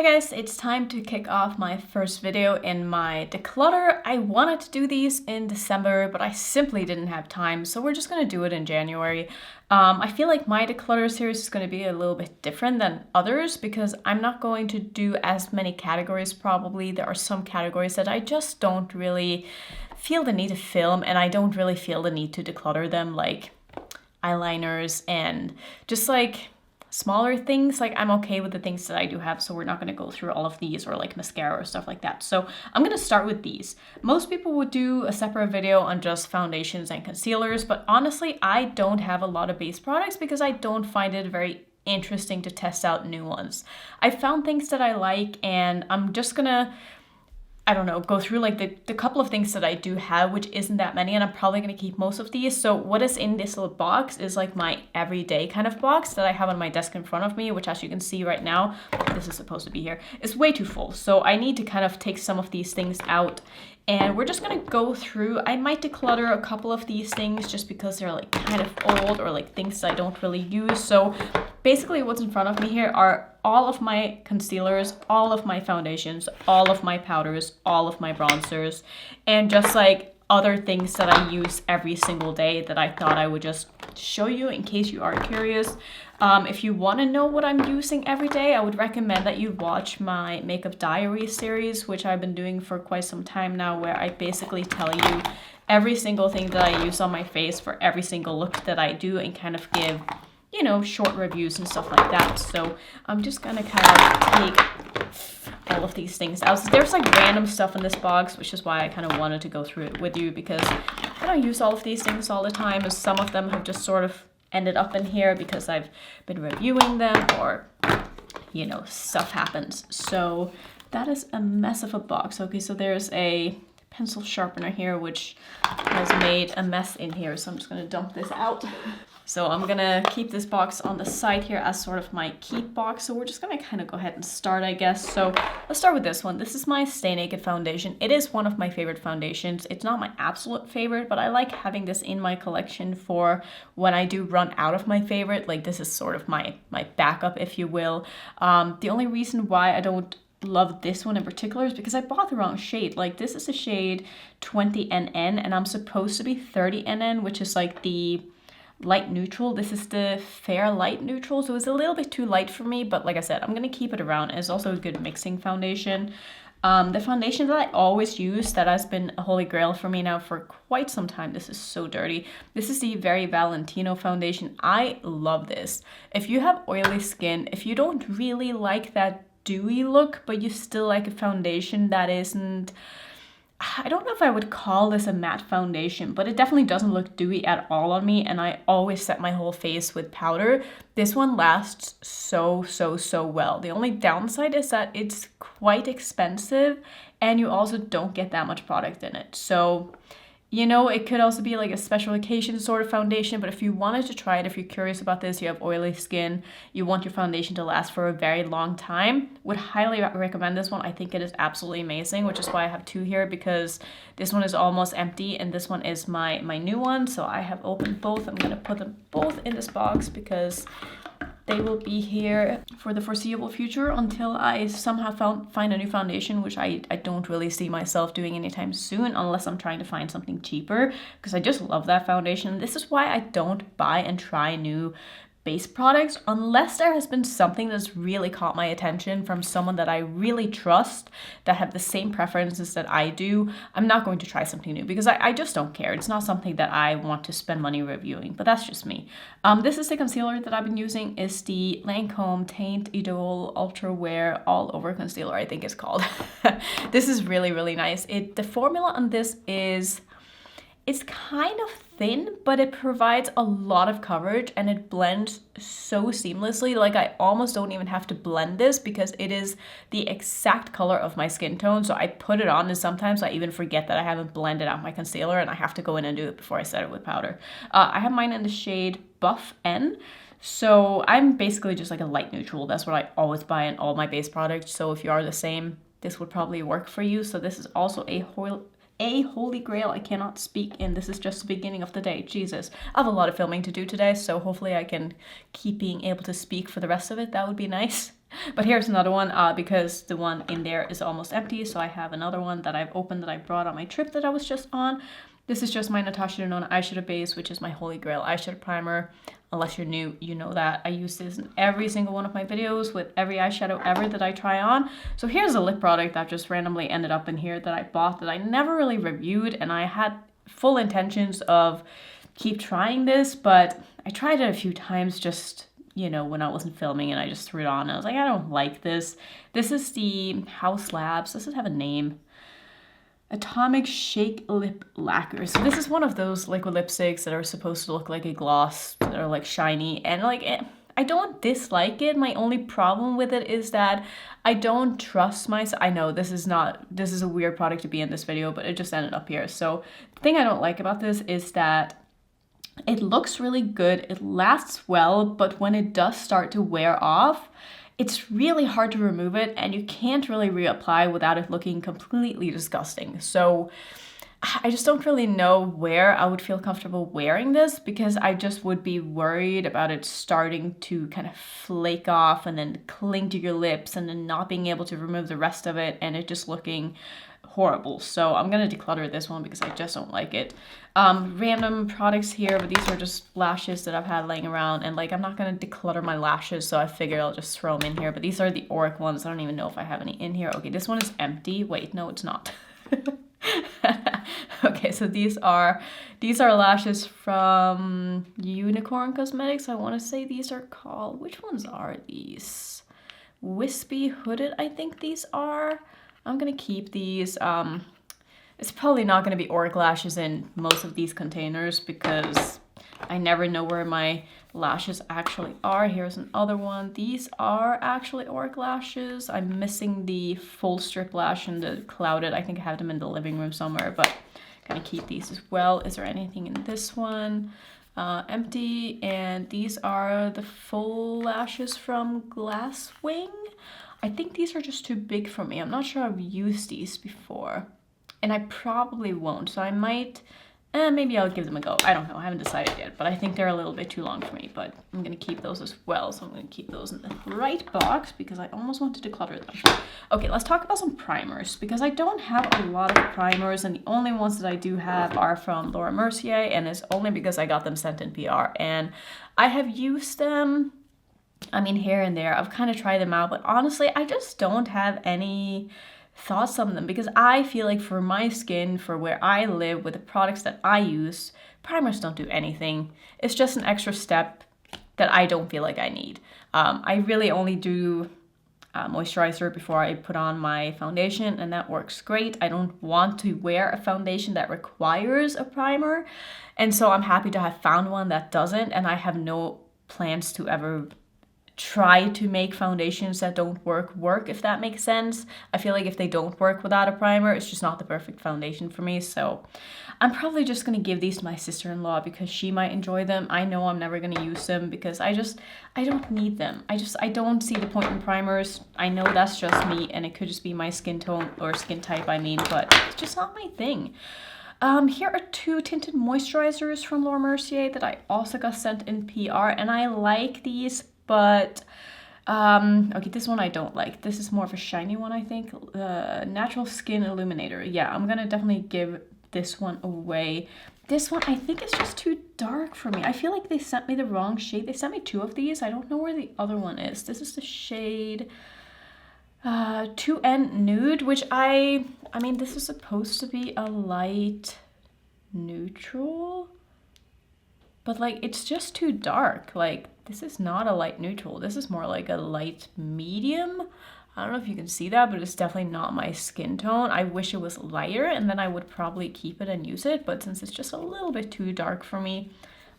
Hi guys, it's time to kick off my first video in my declutter. I wanted to do these in December, but I simply didn't have time, so we're just gonna do it in January. I feel like my declutter series is gonna be a little bit different than others because I'm not going to do as many categories probably. There are some categories that I just don't really feel the need to film, and I don't really feel the need to declutter them, like eyeliners and just like smaller things. Like I'm okay with the things that I do have, so we're not going to go through all of these, or like mascara or stuff like that. So I'm going to start with these. Most people would do a separate video on just foundations and concealers, but honestly I don't have a lot of base products because I don't find it very interesting to test out new ones. I found things that I like, and I'm just gonna go through like the couple of things that I do have, which isn't that many, and I'm probably going to keep most of these. So what is in this little box is like my everyday kind of box that I have on my desk in front of me, which, as you can see right now, this is supposed to be here, is way too full. So I need to kind of take some of these things out, and we're just going to go through. I might declutter a couple of these things just because they're like kind of old, or like things that I don't really use. So basically what's in front of me here are all of my concealers, all of my foundations, all of my powders, all of my bronzers, and just like other things that I use every single day that I thought I would just show you in case you are curious. If you want to know what I'm using every day, I would recommend that you watch my makeup diary series, which I've been doing for quite some time now, where I basically tell you every single thing that I use on my face for every single look that I do, and kind of give, you know, short reviews and stuff like that. So I'm just gonna kind of take all of these things out. There's like random stuff in this box, which is why I kind of wanted to go through it with you, because I don't use all of these things all the time, as some of them have just sort of ended up in here because I've been reviewing them, or, you know, stuff happens. So that is a mess of a box. Okay, so there's a pencil sharpener here, which has made a mess in here, so I'm just gonna dump this out. So I'm gonna keep this box on the side here as sort of my keep box. So we're just gonna kind of go ahead and start, I guess. So let's start with this one. This is my Stay Naked foundation. It is one of my favorite foundations. It's not my absolute favorite, but I like having this in my collection for when I do run out of my favorite. Like, this is sort of my backup, if you will. The only reason why I don't love this one in particular is because I bought the wrong shade. Like, this is a shade 20NN, and I'm supposed to be 30NN, which is like the light neutral. This is the fair light neutral, so it's a little bit too light for me, but like I said, I'm gonna keep it around. It's also a good mixing foundation. The foundation that I always use, that has been a holy grail for me now for quite some time, this is so dirty. This is the Very Valentino foundation. I love this. If you have oily skin, if you don't really like that dewy look, but you still like a foundation that isn't, I don't know if I would call this a matte foundation, but it definitely doesn't look dewy at all on me, and I always set my whole face with powder. This one lasts so well. The only downside is that it's quite expensive, and you also don't get that much product in it. So, you know, it could also be like a special occasion sort of foundation, but if you wanted to try it, if you're curious about this, you have oily skin, you want your foundation to last for a very long time, would highly recommend this one. I think it is absolutely amazing, which is why I have two here, because this one is almost empty and this one is my new one. So I have opened both. I'm gonna put them both in this box because they will be here for the foreseeable future until I somehow find a new foundation, which I don't really see myself doing anytime soon, unless I'm trying to find something cheaper, because I just love that foundation. This is why I don't buy and try new base products unless there has been something that's really caught my attention from someone that I really trust, that have the same preferences that I do. I'm not going to try something new because I just don't care. It's not something that I want to spend money reviewing, but that's just me. This is the concealer that I've been using. Is the Lancome Teint Idole Ultra Wear All Over Concealer, I think it's called. This is really nice. The formula on this is, it's kind of thin, but it provides a lot of coverage and it blends so seamlessly. Like, I almost don't even have to blend this because it is the exact color of my skin tone. So I put it on and sometimes I even forget that I haven't blended out my concealer, and I have to go in and do it before I set it with powder. I have mine in the shade Buff N. So I'm basically just like a light neutral. That's what I always buy in all my base products. So if you are the same, this would probably work for you. So this is also a holy grail. I cannot speak, and this is just the beginning of the day. Jesus, I have a lot of filming to do today, so hopefully I can keep being able to speak for the rest of it. That would be nice. But here's another one because the one in there is almost empty. So I have another one that I've opened that I brought on my trip that I was just on. This is just my Natasha Denona eyeshadow base, which is my holy grail eyeshadow primer. Unless you're new, you know that I use this in every single one of my videos with every eyeshadow ever that I try on. So here's a lip product that just randomly ended up in here that I bought that I never really reviewed, and I had full intentions of keep trying this, but I tried it a few times just, you know, when I wasn't filming, and I just threw it on and I was like, I don't like this. This is the House Labs. Does it have a name? Atomic Shake Lip Lacquer. So this is one of those liquid lipsticks that are supposed to look like a gloss, that are like shiny, and like I don't dislike it. My only problem with it is that I don't trust myself. I know this is a weird product to be in this video, but it just ended up here. So the thing I don't like about this is that it looks really good, it lasts well, but when it does start to wear off, it's really hard to remove it, and you can't really reapply without it looking completely disgusting. So I just don't really know where I would feel comfortable wearing this, because I just would be worried about it starting to kind of flake off and then cling to your lips and then not being able to remove the rest of it and it just looking horrible. So I'm gonna declutter this one because I just don't like it. Random products here, but these are just lashes that I've had laying around, and like I'm not gonna declutter my lashes, so I figured I'll just throw them in here. But these are the Auric ones. I don't even know if I have any in here. Okay, this one is empty. Wait, no, it's not. Okay, so these are lashes from Unicorn Cosmetics. I want to say these are called, which ones are these? Wispy Hooded, I think these are. I'm gonna keep these. It's probably not gonna be Auric lashes in most of these containers because I never know where my lashes actually are. Here's another one. These are actually Auric lashes. I'm missing the full strip lash and the clouded. I think I have them in the living room somewhere, but I'm gonna keep these as well. Is there anything in this one? Empty. And these are the full lashes from Glasswing. I think these are just too big for me. I'm not sure I've used these before, and I probably won't. So I might, maybe I'll give them a go. I don't know, I haven't decided yet, but I think they're a little bit too long for me, but I'm gonna keep those as well. So I'm gonna keep those in the right box because I almost want to declutter them. Okay, let's talk about some primers because I don't have a lot of primers, and the only ones that I do have are from Laura Mercier, and it's only because I got them sent in PR, and I have used them, I mean, here and there. I've kind of tried them out, but honestly, I just don't have any thoughts on them because I feel like for my skin, for where I live, with the products that I use, primers don't do anything. It's just an extra step that I don't feel like I need. I really only do moisturizer before I put on my foundation, and that works great. I don't want to wear a foundation that requires a primer, and so I'm happy to have found one that doesn't, and I have no plans to ever try to make foundations that don't work, if that makes sense. I feel like if they don't work without a primer, it's just not the perfect foundation for me. So I'm probably just gonna give these to my sister-in-law because she might enjoy them. I know I'm never gonna use them because I don't need them. I don't see the point in primers. I know that's just me, and it could just be my skin tone or skin type, I mean, but it's just not my thing. Here are two tinted moisturizers from Laura Mercier that I also got sent in PR, and I like these, but okay, this one I don't like. This is more of a shiny one, I think. Natural Skin Illuminator. Yeah, I'm gonna definitely give this one away. This one I think is just too dark for me. I feel like they sent me the wrong shade. They sent me two of these. I don't know where the other one is. This is the shade 2N Nude, which I mean, this is supposed to be a light neutral, but like it's just too dark. Like this is not a light neutral. This is more like a light medium. I don't know if you can see that, but it's definitely not my skin tone. I wish it was lighter, and then I would probably keep it and use it, but since it's just a little bit too dark for me,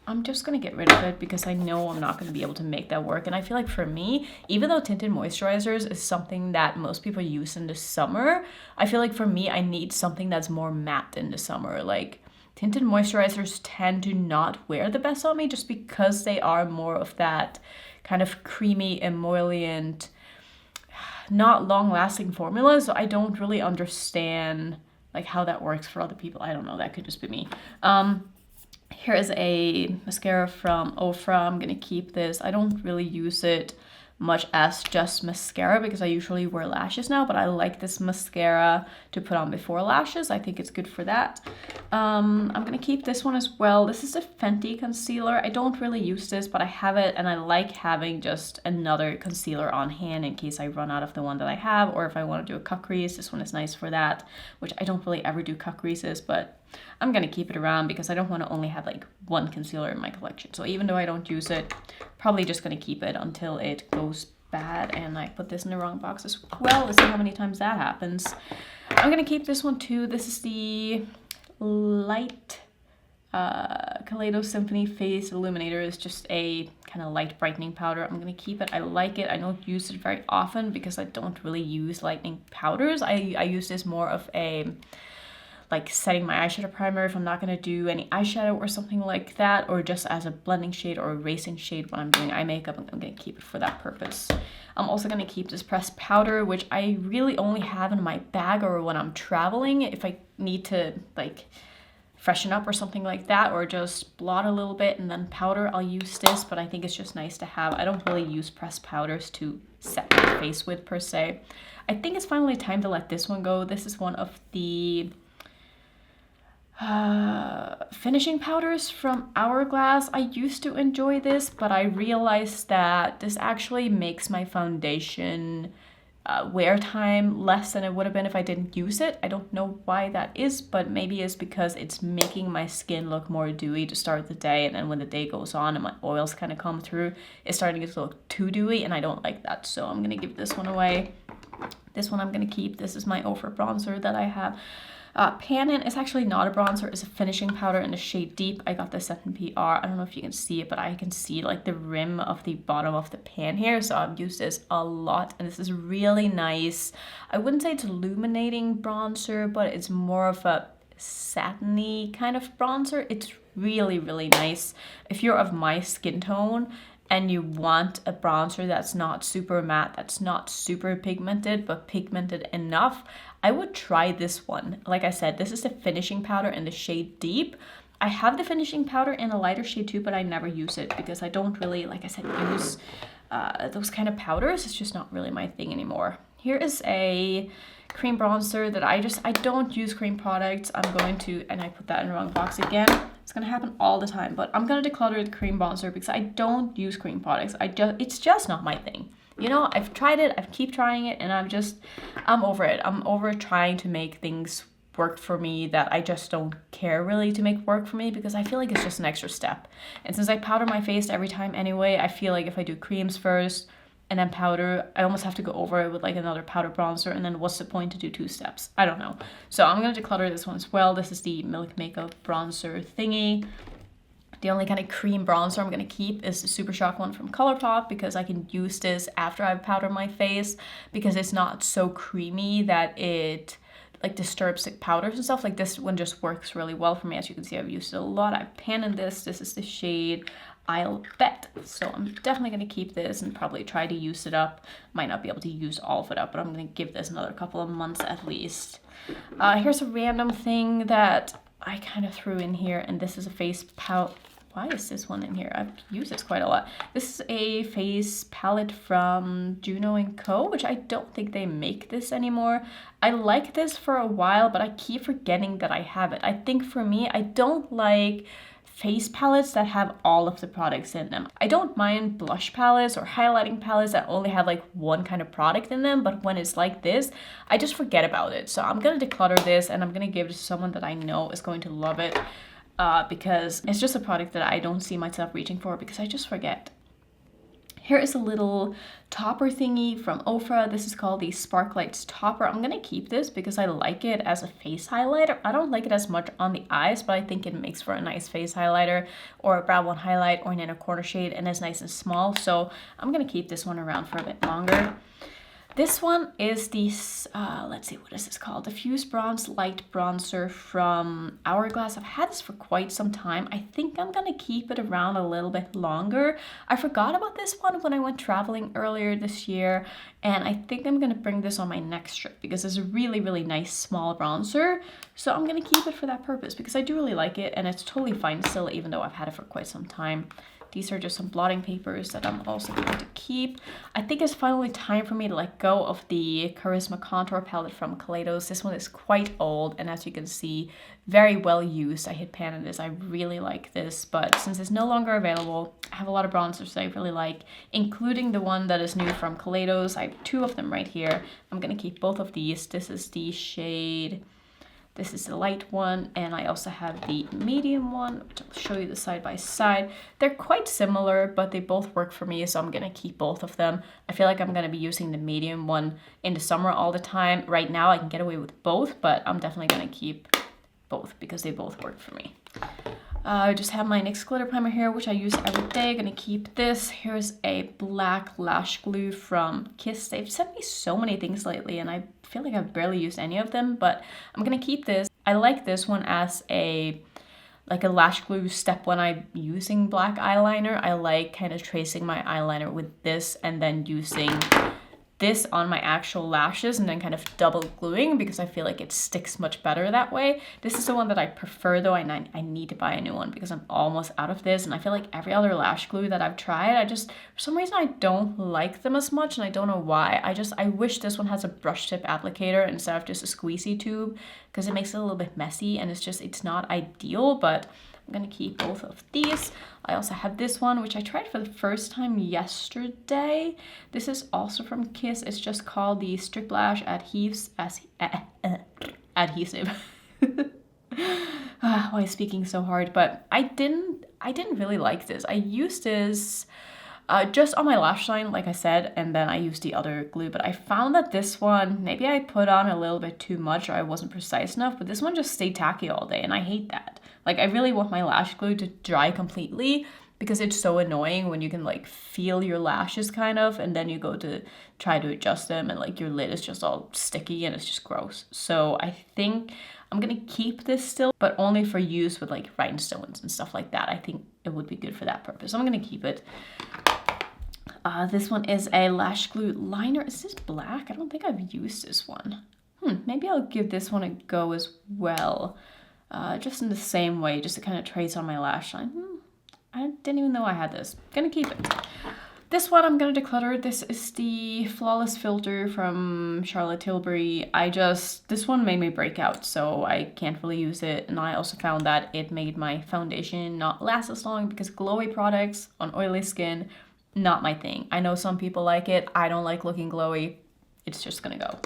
I'm just gonna get rid of it because I know I'm not gonna be able to make that work. And I feel like for me, even though tinted moisturizers is something that most people use in the summer, I feel like for me, I need something that's more matte in the summer. Like tinted moisturizers tend to not wear the best on me just because they are more of that kind of creamy, emollient, not long-lasting formula. So I don't really understand like how that works for other people. I don't know, that could just be me. Here is a mascara from Rephr. I'm gonna keep this. I don't really use it much as just mascara because I usually wear lashes now, but I like this mascara to put on before lashes. I think it's good for that. I'm gonna keep this one as well. This is a Fenty concealer. I don't really use this, but I have it and I like having just another concealer on hand in case I run out of the one that I have, or if I want to do a cut crease. This one is nice for that, which I don't really ever do cut creases, but I'm gonna keep it around because I don't want to only have like one concealer in my collection. So even though I don't use it, probably just gonna keep it until it goes bad and I put this in the wrong box as well. Let's see how many times that happens. I'm gonna keep this one too. This is the Light Kaleido Symphony Face Illuminator. Is just a kind of light brightening powder. I'm gonna keep it. I like it. I don't use it very often because I don't really use lightening powders. I use this more of a like setting my eyeshadow primer if I'm not gonna do any eyeshadow or something like that, or just as a blending shade or erasing shade when I'm doing eye makeup. I'm gonna keep it for that purpose. I'm also gonna keep this pressed powder, which I really only have in my bag or when I'm traveling. If I need to like freshen up or something like that, or just blot a little bit and then powder, I'll use this, but I think it's just nice to have. I don't really use pressed powders to set my face with per se. I think it's finally time to let this one go. This is one of the finishing powders from Hourglass. I used to enjoy this, but I realized that this actually makes my foundation wear time less than it would have been if I didn't use it. I don't know why that is, but maybe it's because it's making my skin look more dewy to start the day, and then when the day goes on and my oils kind of come through, it's starting to look too dewy, and I don't like that. So I'm gonna give this one away. This one I'm gonna keep. This is my Rephr bronzer that I have. Pan-In is actually not a bronzer, it's a finishing powder in the shade Deep. I got this at PR. I don't know if you can see it, but I can see like the rim of the bottom of the pan here. So I've used this a lot and this is really nice. I wouldn't say it's illuminating bronzer, but it's more of a satiny kind of bronzer. It's really, really nice. If you're of my skin tone and you want a bronzer that's not super matte, that's not super pigmented, but pigmented enough, I would try this one. Like I said, this is the finishing powder in the shade Deep. I have the finishing powder in a lighter shade too, but I never use it because I don't really, like I said, use those kind of powders. It's just not really my thing anymore. Here is a cream bronzer that I don't use cream products. I'm going to, and I put that in the wrong box again. It's gonna happen all the time, but I'm gonna declutter the cream bronzer because I don't use cream products. It's just not my thing. You know, I've tried it, I keep trying it, and I'm over it. I'm over trying to make things work for me that I just don't care really to make work for me because I feel like it's just an extra step. And since I powder my face every time anyway, I feel like if I do creams first and then powder, I almost have to go over it with like another powder bronzer, and then what's the point to do 2 steps? I don't know. So I'm gonna declutter this one as well. This is the Milk Makeup bronzer thingy. The only kind of cream bronzer I'm gonna keep is the Super Shock one from ColourPop because I can use this after I've powdered my face because it's not so creamy that it like disturbs the powders and stuff. Like this one just works really well for me. As you can see, I've used it a lot. I've Pan-In this. This is the shade I'll Bet. So I'm definitely gonna keep this and probably try to use it up. Might not be able to use all of it up, but I'm gonna give this another couple of months at least. Here's a random thing that I kind of threw in here, and this is a face palette. Why is this one in here? I've used this quite a lot. This is a face palette from Juno & Co., which I don't think they make this anymore. I liked this for a while, but I keep forgetting that I have it. I think for me, I don't like face palettes that have all of the products in them. I don't mind blush palettes or highlighting palettes that only have like one kind of product in them, but when it's like this, I just forget about it. So I'm gonna declutter this and I'm gonna give it to someone that I know is going to love it. Because it's just a product that I don't see myself reaching for because I just forget. Here is a little topper thingy from Rephr. This is called the Sparklights Topper. I'm gonna keep this because I like it as a face highlighter. I don't like it as much on the eyes, but I think it makes for a nice face highlighter or a brow bone highlight or an inner corner shade, and it's nice and small. So I'm gonna keep this one around for a bit longer. This one is the, let's see, what is this called? Diffuse Bronze Light Bronzer from Hourglass. I've had this for quite some time. I think I'm gonna keep it around a little bit longer. I forgot about this one when I went traveling earlier this year, and I think I'm gonna bring this on my next trip because it's a really, really nice small bronzer. So I'm gonna keep it for that purpose because I do really like it, and it's totally fine still, even though I've had it for quite some time. These are just some blotting papers that I'm also going to keep. I think it's finally time for me to let go of the Charisma Contour palette from Kaleidos. This one is quite old, and as you can see, very well used. I hit pan on this. I really like this, but since it's no longer available, I have a lot of bronzers that I really like, including the one that is new from Kaleidos. I have 2 of them right here. I'm going to keep both of these. This is the shade... This is the light one, and I also have the medium one, which I'll show you the side by side. They're quite similar, but they both work for me, so I'm gonna keep both of them. I feel like I'm gonna be using the medium one in the summer all the time. Right now I can get away with both, but I'm definitely gonna keep both because they both work for me. I just have my NYX glitter primer here, which I use every day. Gonna keep this. Here's a black lash glue from Kiss. They've sent me so many things lately, and I feel like I've barely used any of them, but I'm gonna keep this. I like this one as a lash glue step when I'm using black eyeliner. I like kind of tracing my eyeliner with this and then using this on my actual lashes and then kind of double gluing because I feel like it sticks much better that way. This is the one that I prefer though, and I need to buy a new one because I'm almost out of this, and I feel like every other lash glue that I've tried, for some reason I don't like them as much, and I don't know why. I wish this one has a brush tip applicator instead of just a squeezy tube because it makes it a little bit messy and it's not ideal, but I'm gonna keep both of these. I also have this one, which I tried for the first time yesterday. This is also from Kiss. It's just called the Strip Lash Adhesive. Why is speaking so hard? But I didn't really like this. I used this just on my lash line, like I said, and then I used the other glue, but I found that this one, maybe I put on a little bit too much or I wasn't precise enough, but this one just stayed tacky all day, and I hate that. Like, I really want my lash glue to dry completely because it's so annoying when you can, like, feel your lashes kind of, and then you go to try to adjust them and, like, your lid is just all sticky and it's just gross. So I think I'm gonna keep this still, but only for use with, like, rhinestones and stuff like that. I think it would be good for that purpose. So I'm gonna keep it. This one is a lash glue liner. Is this black? I don't think I've used this one. Maybe I'll give this one a go as well. Just in the same way, just to kind of trace on my lash line. I didn't even know I had this. Gonna keep it. This one I'm gonna declutter. This is the Flawless Filter from Charlotte Tilbury. This one made me break out, so I can't really use it. And I also found that it made my foundation not last as long because glowy products on oily skin, not my thing. I know some people like it. I don't like looking glowy. It's just gonna go.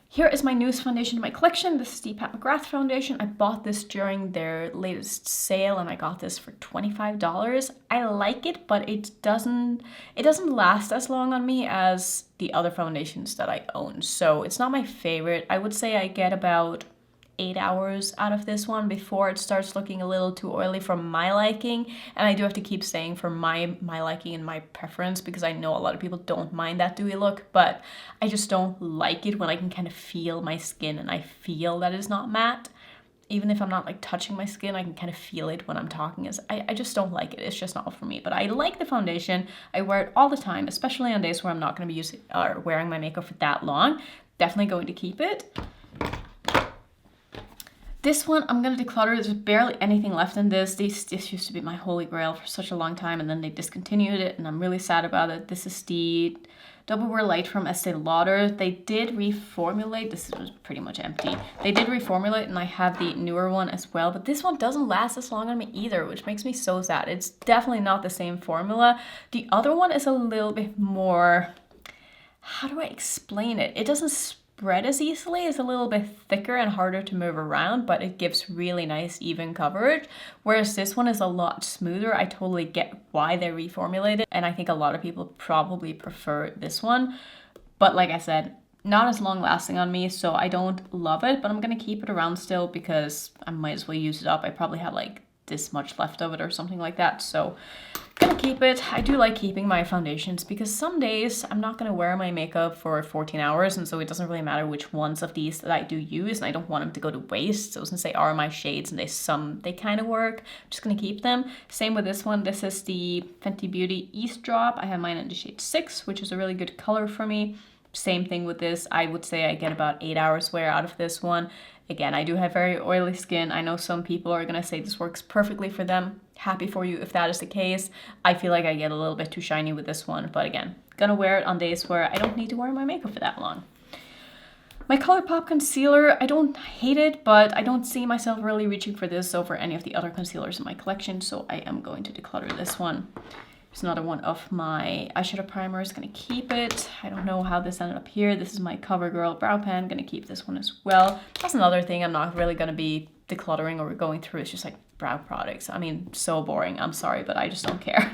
Here is my newest foundation in my collection. This is the Pat McGrath foundation. I bought this during their latest sale and I got this for $25. I like it, but it doesn't last as long on me as the other foundations that I own. So it's not my favorite. I would say I get about 8 hours out of this one before it starts looking a little too oily for my liking, and I do have to keep saying for my liking and my preference because I know a lot of people don't mind that dewy look, but I just don't like it when I can kind of feel my skin and I feel that it's not matte. Even if I'm not like touching my skin, I can kind of feel it when I'm talking. I just don't like it. It's just not for me. But I like the foundation. I wear it all the time, especially on days where I'm not going to be using or wearing my makeup for that long. Definitely going to keep it. This one I'm going to declutter. There's barely anything left in this. This used to be my holy grail for such a long time, and then they discontinued it, and I'm really sad about it. This is the Double Wear Light from Estee Lauder. They did reformulate. This was pretty much empty. They did reformulate, and I have the newer one as well, but this one doesn't last as long on me either, which makes me so sad. It's definitely not the same formula. The other one is a little bit more... How do I explain it? It doesn't spread as easily. It's a little bit thicker and harder to move around, but it gives really nice even coverage, whereas this one is a lot smoother. I totally get why they reformulated, and I think a lot of people probably prefer this one, but like I said, not as long lasting on me, so I don't love it, but I'm gonna keep it around still because I might as well use it up. I probably have like this much left of it or something like that, so gonna keep it. I do like keeping my foundations because some days I'm not gonna wear my makeup for 14 hours, and so it doesn't really matter which ones of these that I do use, and I don't want them to go to waste. So since they are my shades and they kind of work, I'm just gonna keep them. Same with this one. This is the Fenty Beauty Eavesdrop. I have mine in the shade 6, which is a really good color for me. Same thing with this. I would say I get about 8 hours wear out of this one. Again, I do have very oily skin. I know some people are gonna say this works perfectly for them. Happy for you if that is the case. I feel like I get a little bit too shiny with this one, but again, gonna wear it on days where I don't need to wear my makeup for that long. My ColourPop concealer, I don't hate it, but I don't see myself really reaching for this over any of the other concealers in my collection, so I am going to declutter this one. It's another one of my eyeshadow primers, gonna keep it. I don't know how this ended up here. This is my CoverGirl brow pen, gonna keep this one as well. That's another thing I'm not really gonna be decluttering or going through. It's just like brow products. I mean, so boring, I'm sorry, but I just don't care.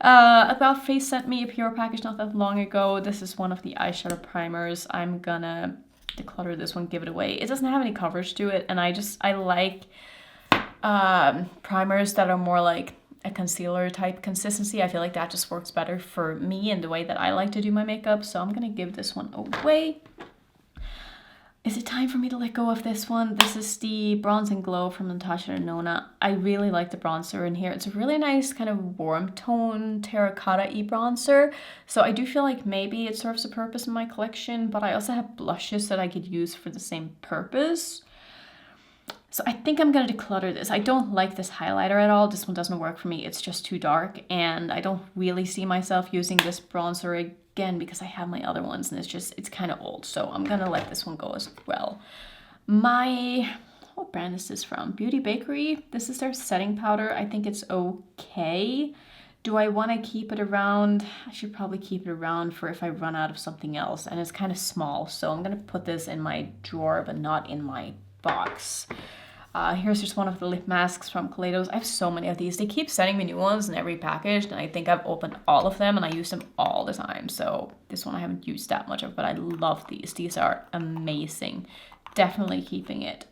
About Face sent me a PR package not that long ago. This is one of the eyeshadow primers. I'm gonna declutter this one, give it away. It doesn't have any coverage to it, and I like primers that are more like a concealer type consistency. I feel like that just works better for me and the way that I like to do my makeup, so I'm gonna give this one away. Is it time for me to let go of this one? This is the Bronze and Glow from Natasha Denona. I really like the bronzer in here. It's a really nice kind of warm tone terracotta-y bronzer, so I do feel like maybe it serves a purpose in my collection, but I also have blushes that I could use for the same purpose. So I think I'm gonna declutter this. I don't like this highlighter at all. This one doesn't work for me. It's just too dark, and I don't really see myself using this bronzer again because I have my other ones, and it's kind of old. So I'm gonna let this one go as well. What brand is this from? Beauty Bakery. This is their setting powder. I think it's okay. Do I want to keep it around? I should probably keep it around for if I run out of something else, and it's kind of small. So I'm gonna put this in my drawer, but not in my box. Here's just one of the lip masks from Kaleidos. I have so many of these. They keep sending me new ones in every package, and I think I've opened all of them, and I use them all the time. So this one I haven't used that much of, but I love these. These are amazing. Definitely keeping it.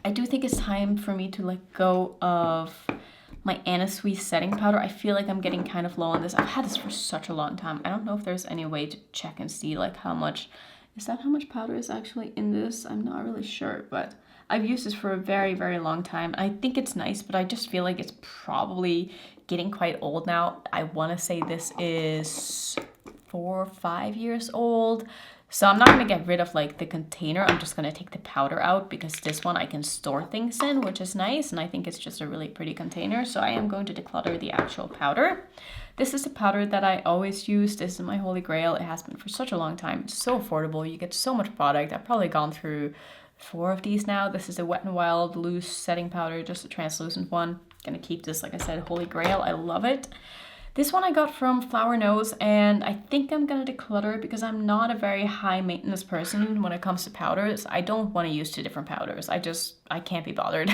I do think it's time for me to let go of my Anna Sui setting powder. I feel like I'm getting kind of low on this. I've had this for such a long time. I don't know if there's any way to check and see like how much. Is that how much powder is actually in this? I'm not really sure, but I've used this for a very, very long time. I think it's nice, but I just feel like it's probably getting quite old now. I want to say this is 4 or 5 years old. So I'm not going to get rid of like the container. I'm just going to take the powder out because this one I can store things in, which is nice. And I think it's just a really pretty container. So I am going to declutter the actual powder. This is a powder that I always use. This is my holy grail. It has been for such a long time. It's so affordable. You get so much product. I've probably gone through 4 of these now. This is a Wet n Wild loose setting powder, just a translucent one. Gonna keep this, like I said, holy grail. I love it. This one I got from Flower Nose, and I think I'm gonna declutter it because I'm not a very high maintenance person when it comes to powders. I don't want to use 2 different powders. I can't be bothered,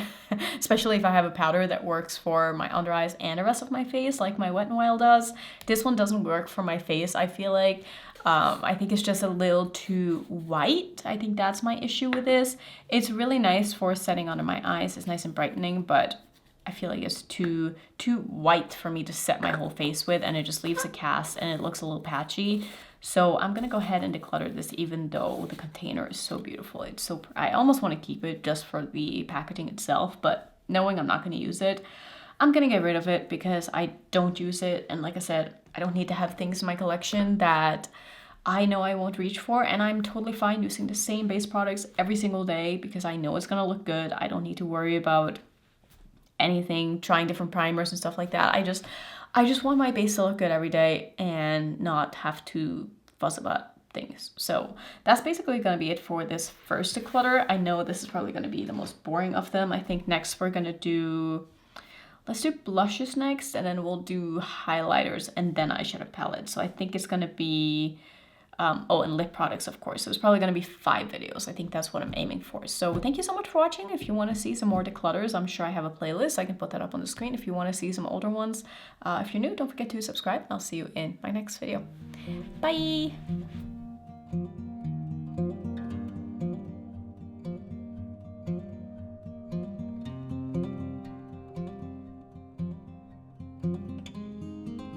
especially if I have a powder that works for my under eyes and the rest of my face, like my Wet n Wild does. This one doesn't work for my face, I feel like. I think it's just a little too white. I think that's my issue with this. It's really nice for setting under my eyes. It's nice and brightening, but I feel like it's too white for me to set my whole face with, and it just leaves a cast and it looks a little patchy. So I'm gonna go ahead and declutter this, even though the container is so beautiful. I almost want to keep it just for the packaging itself, but knowing I'm not gonna use it, I'm gonna get rid of it because I don't use it. And like I said, I don't need to have things in my collection that I know I won't reach for, and I'm totally fine using the same base products every single day because I know it's gonna look good. I don't need to worry about anything, trying different primers and stuff like that. I just want my base to look good every day and not have to fuss about things. So that's basically gonna be it for this first declutter. I know this is probably gonna be the most boring of them. I think next we're gonna let's do blushes next, and then we'll do highlighters and then eyeshadow palette. So I think it's gonna be and lip products, of course. So it's probably going to be 5 videos. I think that's what I'm aiming for. So thank you so much for watching. If you want to see some more declutters, I'm sure I have a playlist. I can put that up on the screen if you want to see some older ones. If you're new, don't forget to subscribe. I'll see you in my next video. Bye!